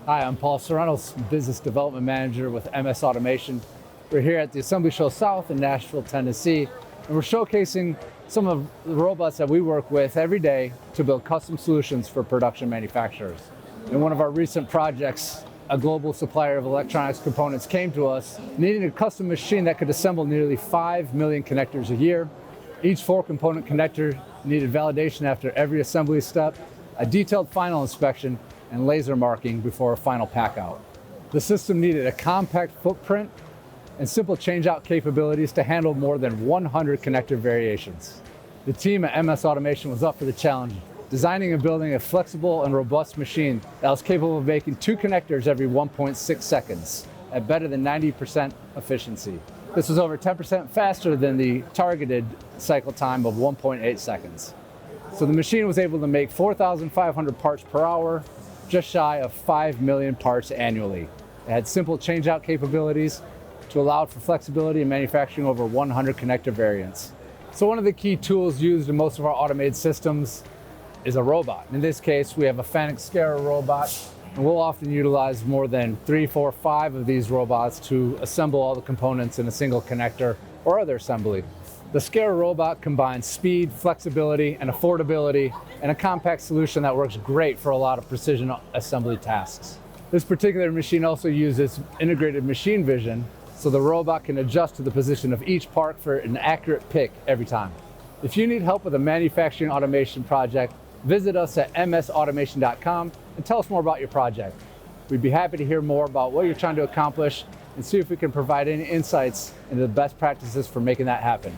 Hi, I'm Paul Serranos, Business Development Manager with MS Automation. We're here at the Assembly Show South in Nashville, Tennessee, and we're showcasing some of the robots that we work with every day to build custom solutions for production manufacturers. In one of our recent projects, a global supplier of electronics components came to us needing a custom machine that could assemble nearly 5 million connectors a year. Each 4-component connector needed validation after every assembly step, a detailed final inspection, and laser marking before a final pack out. The system needed a compact footprint and simple change-out capabilities to handle more than 100 connector variations. The team at MS Automation was up for the challenge, designing and building a flexible and robust machine that was capable of making 2 connectors every 1.6 seconds at better than 90% efficiency. This was over 10% faster than the targeted cycle time of 1.8 seconds. So the machine was able to make 4,500 parts per hour, just shy of 5 million parts annually. It had simple change-out capabilities to allow for flexibility in manufacturing over 100 connector variants. So one of the key tools used in most of our automated systems is a robot. In this case, we have a Fanuc Scara robot, and we'll often utilize more than 3, 4, 5 of these robots to assemble all the components in a single connector or other assembly. The Scara robot combines speed, flexibility, and affordability in a compact solution that works great for a lot of precision assembly tasks. This particular machine also uses integrated machine vision, so the robot can adjust to the position of each part for an accurate pick every time. If you need help with a manufacturing automation project, visit us at msautomation.com and tell us more about your project. We'd be happy to hear more about what you're trying to accomplish and see if we can provide any insights into the best practices for making that happen.